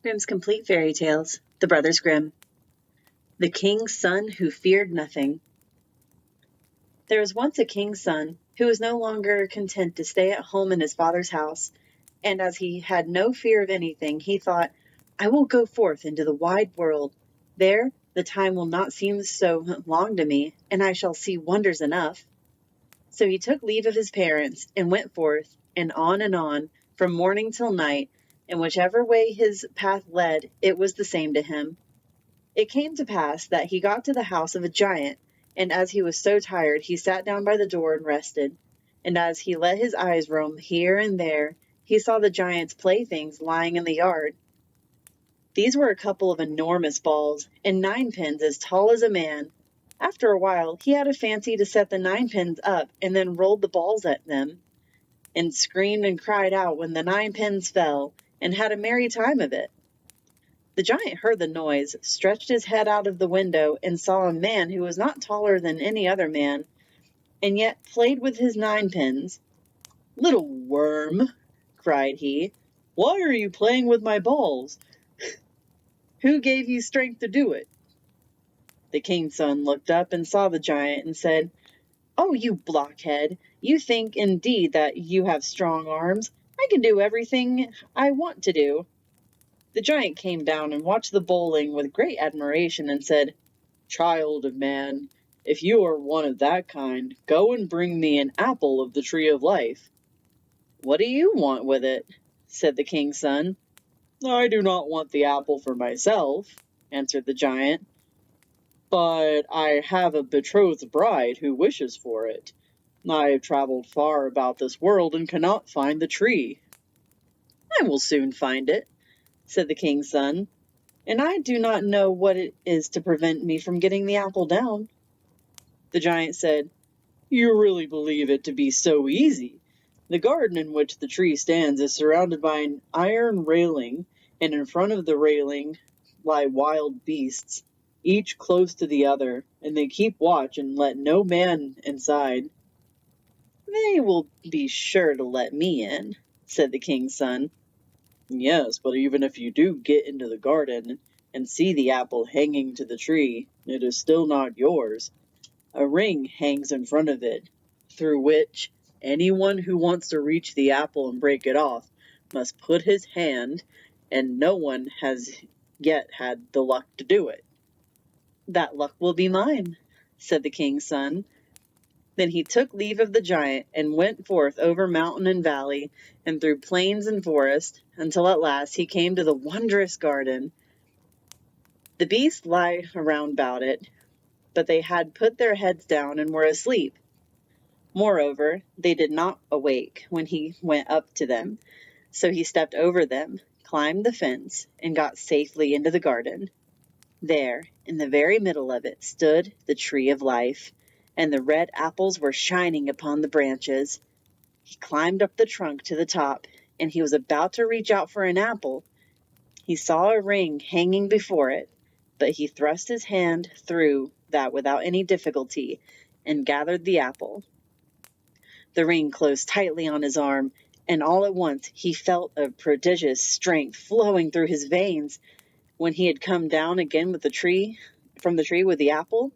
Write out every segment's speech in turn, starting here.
Grimm's Complete Fairy Tales, The Brothers Grimm. The King's Son Who Feared Nothing. There was once a king's son who was no longer content to stay at home in his father's house, and as he had no fear of anything, he thought, I will go forth into the wide world. There the time will not seem so long to me, and I shall see wonders enough. So he took leave of his parents and went forth, and on, from morning till night, and whichever way his path led, it was the same to him. It came to pass that he got to the house of a giant, and as he was so tired, he sat down by the door and rested. And as he let his eyes roam here and there, he saw the giant's playthings lying in the yard. These were a couple of enormous balls, and ninepins as tall as a man. After a while, he had a fancy to set the ninepins up, and then rolled the balls at them, and screamed and cried out when the ninepins fell, and had a merry time of it. The giant heard the noise, stretched his head out of the window, and saw a man who was not taller than any other man, and yet played with his ninepins. "Little worm," cried he, "why are you playing with my balls? Who gave you strength to do it?" The king's son looked up and saw the giant, and said, "Oh, you blockhead, you think indeed that you have strong arms. I can do everything I want to do." The giant came down and watched the bowling with great admiration, and said, "Child of man, if you are one of that kind, go and bring me an apple of the tree of life." "What do you want with it?" said the king's son. "I do not want the apple for myself," answered the giant, "but I have a betrothed bride who wishes for it. I have traveled far about this world and cannot find the tree." "I will soon find it," said the king's son, "and I do not know what it is to prevent me from getting the apple down." The giant said, "You really believe it to be so easy? The garden in which the tree stands is surrounded by an iron railing, and in front of the railing lie wild beasts, each close to the other, and they keep watch and let no man inside." "They will be sure to let me in," said the king's son. "Yes, but even if you do get into the garden and see the apple hanging to the tree, it is still not yours. A ring hangs in front of it, through which anyone who wants to reach the apple and break it off must put his hand, and no one has yet had the luck to do it." "That luck will be mine," said the king's son. Then he took leave of the giant, and went forth over mountain and valley, and through plains and forest, until at last he came to the wondrous garden. The beasts lay around about it, but they had put their heads down and were asleep. Moreover, they did not awake when he went up to them, so he stepped over them, climbed the fence, and got safely into the garden. There, in the very middle of it, stood the tree of life, and the red apples were shining upon the branches. He climbed up the trunk to the top, and he was about to reach out for an apple. He saw a ring hanging before it, but he thrust his hand through that without any difficulty, and gathered the apple. The ring closed tightly on his arm, and all at once he felt a prodigious strength flowing through his veins. When he had come down again from the tree with the apple,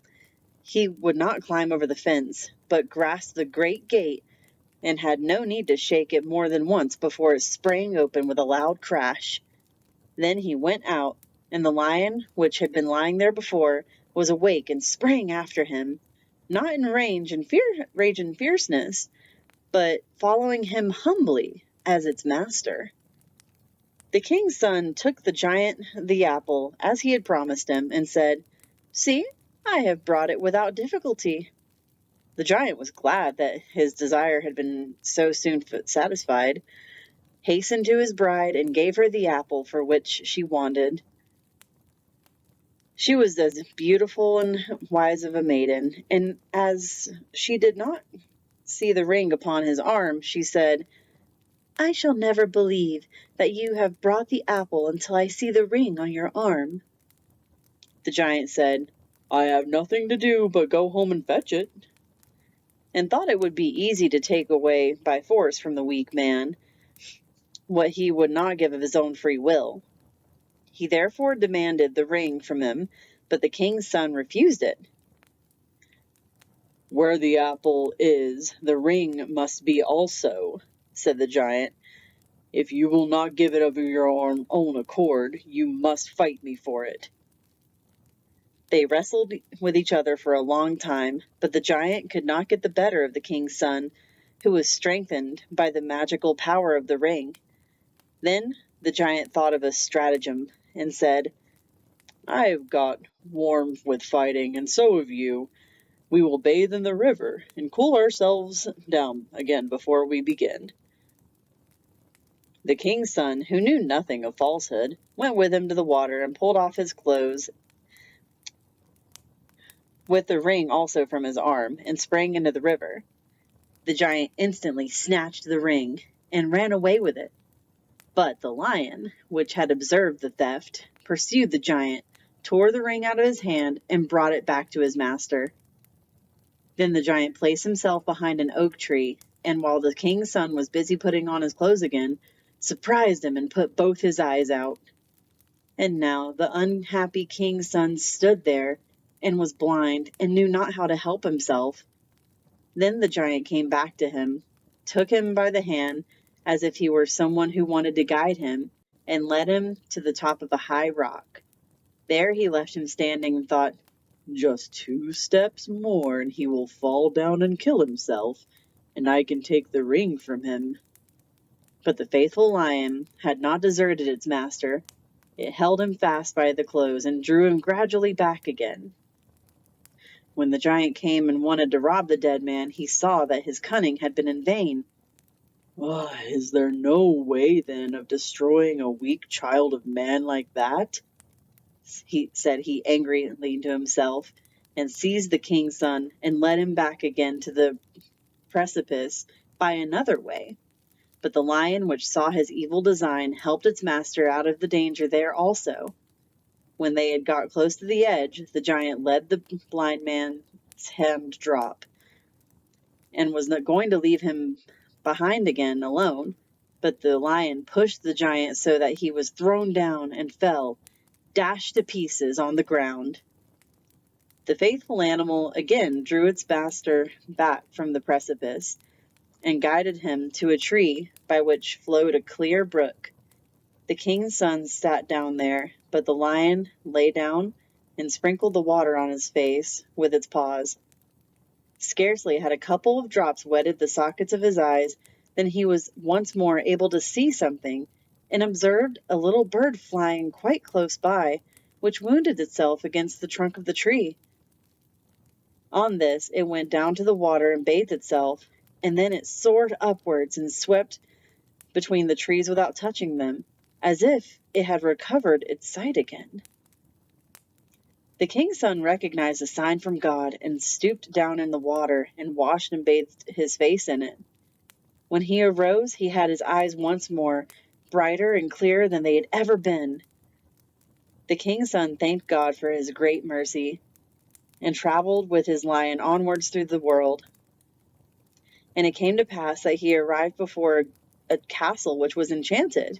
he would not climb over the fence, but grasped the great gate, and had no need to shake it more than once before it sprang open with a loud crash. Then he went out, and the lion, which had been lying there before, was awake and sprang after him, not in rage and fierceness, but following him humbly as its master. The king's son took the giant the apple, as he had promised him, and said, "See, I have brought it without difficulty." The giant was glad that his desire had been so soon satisfied, hastened to his bride, and gave her the apple for which she wanted. She was as beautiful and wise of a maiden, and as she did not see the ring upon his arm, she said, "I shall never believe that you have brought the apple until I see the ring on your arm." The giant said, "I have nothing to do but go home and fetch it," and thought it would be easy to take away by force from the weak man what he would not give of his own free will. He therefore demanded the ring from him, but the king's son refused it. "Where the apple is, the ring must be also," said the giant. "If you will not give it of your own accord, you must fight me for it." They wrestled with each other for a long time, but the giant could not get the better of the king's son, who was strengthened by the magical power of the ring. Then the giant thought of a stratagem and said, "I have got warm with fighting, and so have you. We will bathe in the river and cool ourselves down again before we begin." The king's son, who knew nothing of falsehood, went with him to the water and pulled off his clothes, with the ring also from his arm, and sprang into the river. The giant instantly snatched the ring and ran away with it. But the lion, which had observed the theft, pursued the giant, tore the ring out of his hand, and brought it back to his master. Then the giant placed himself behind an oak tree, and while the king's son was busy putting on his clothes again, surprised him and put both his eyes out. And now the unhappy king's son stood there and was blind and knew not how to help himself. Then the giant came back to him, took him by the hand as if he were someone who wanted to guide him, and led him to the top of a high rock. There he left him standing and thought, "Just 2 steps more and he will fall down and kill himself, and I can take the ring from him." But the faithful lion had not deserted its master. It held him fast by the clothes and drew him gradually back again. When the giant came and wanted to rob the dead man, he saw that his cunning had been in vain. "Is there no way, then, of destroying a weak child of man like that?" said he angrily to himself, and seized the king's son and led him back again to the precipice by another way. But the lion, which saw his evil design, helped its master out of the danger there also. When they had got close to the edge, the giant let the blind man's hand drop, and was not going to leave him behind again alone. But the lion pushed the giant so that he was thrown down and fell, dashed to pieces on the ground. The faithful animal again drew its master back from the precipice, and guided him to a tree by which flowed a clear brook. The king's son sat down there, but the lion lay down and sprinkled the water on his face with its paws. Scarcely had a couple of drops wetted the sockets of his eyes than he was once more able to see something, and observed a little bird flying quite close by, which wounded itself against the trunk of the tree. On this it went down to the water and bathed itself, and then it soared upwards and swept between the trees without touching them, as if it had recovered its sight again. The king's son recognized a sign from God and stooped down in the water and washed and bathed his face in it. When he arose, he had his eyes once more, brighter and clearer than they had ever been. The king's son thanked God for his great mercy, and traveled with his lion onwards through the world. And it came to pass that he arrived before a castle which was enchanted.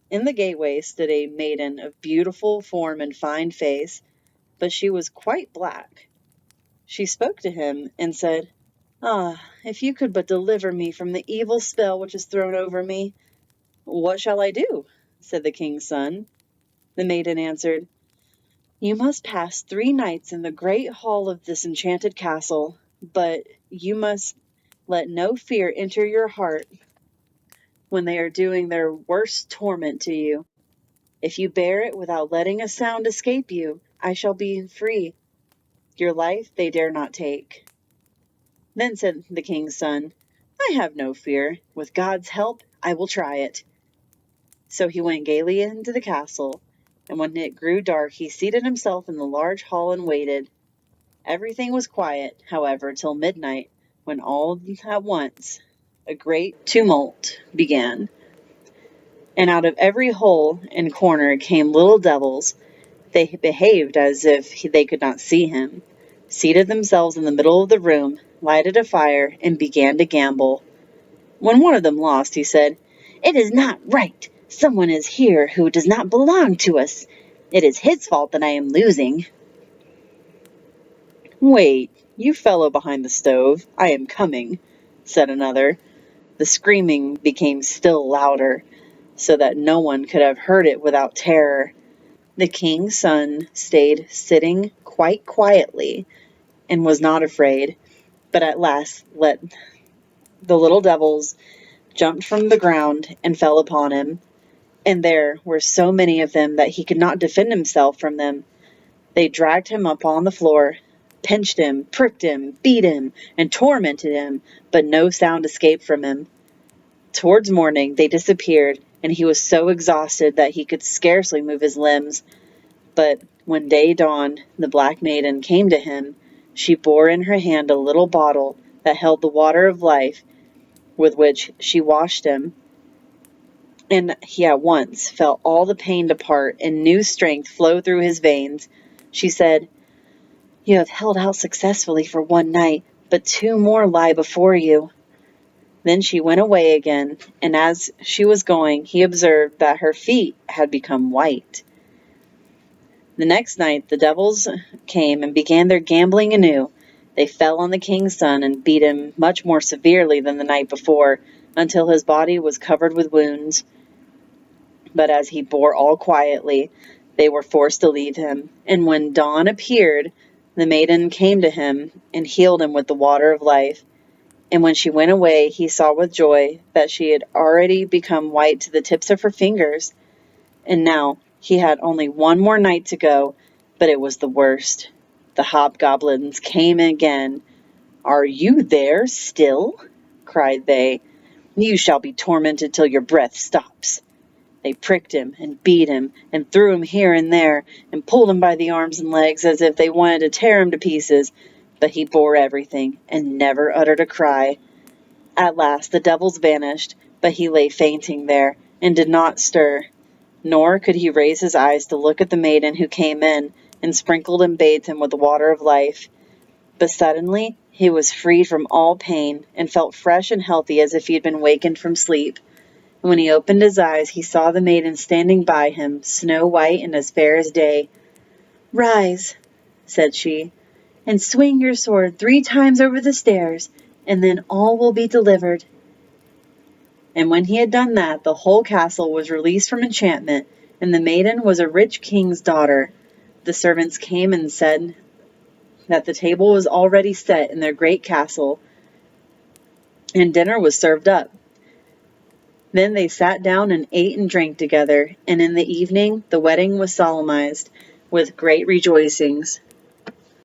In the gateway stood a maiden of beautiful form and fine face, but she was quite black. She spoke to him and said, "If you could but deliver me from the evil spell which is thrown over me." "What shall I do?" said the king's son. The maiden answered, "You must pass 3 nights in the great hall of this enchanted castle, but you must let no fear enter your heart when they are doing their worst torment to you. If you bear it without letting a sound escape you, I shall be free. Your life they dare not take." Then said the king's son, "I have no fear. With God's help, I will try it." So he went gaily into the castle, and when it grew dark, he seated himself in the large hall and waited. Everything was quiet, however, till midnight, when all at once a great tumult began, and out of every hole and corner came little devils. They behaved as if they could not see him, seated themselves in the middle of the room, lighted a fire, and began to gamble. When one of them lost, he said, "It is not right. Someone is here who does not belong to us. It is his fault that I am losing." "Wait, you fellow behind the stove, I am coming," said another. The screaming became still louder, so that no one could have heard it without terror. The king's son stayed sitting quite quietly and was not afraid, but at last let the little devils jumped from the ground and fell upon him. And there were so many of them that he could not defend himself from them. They dragged him up on the floor, pinched him, pricked him, beat him, and tormented him, but no sound escaped from him. Towards morning they disappeared, and he was so exhausted that he could scarcely move his limbs. But when day dawned, the Black Maiden came to him. She bore in her hand a little bottle that held the water of life, with which she washed him, and he at once felt all the pain depart and new strength flow through his veins. She said, "You have held out successfully for one night, but 2 more lie before you." Then she went away again, and as she was going, he observed that her feet had become white. The next night the devils came and began their gambling anew. They fell on the king's son and beat him much more severely than the night before, until his body was covered with wounds. But as he bore all quietly, they were forced to leave him. And when dawn appeared, the maiden came to him and healed him with the water of life. And when she went away, he saw with joy that she had already become white to the tips of her fingers. And now he had only 1 more night to go, but it was the worst. The hobgoblins came again. "Are you there still?" cried they. "You shall be tormented till your breath stops." They pricked him and beat him and threw him here and there and pulled him by the arms and legs as if they wanted to tear him to pieces, but he bore everything and never uttered a cry. At last the devils vanished, but he lay fainting there and did not stir, nor could he raise his eyes to look at the maiden who came in and sprinkled and bathed him with the water of life. But suddenly he was freed from all pain and felt fresh and healthy as if he had been wakened from sleep. When he opened his eyes, he saw the maiden standing by him, snow white and as fair as day. "Rise," said she, "and swing your sword 3 times over the stairs, and then all will be delivered." And when he had done that, the whole castle was released from enchantment, and the maiden was a rich king's daughter. The servants came and said that the table was already set in their great castle, and dinner was served up. Then they sat down and ate and drank together, and in the evening the wedding was solemnized with great rejoicings.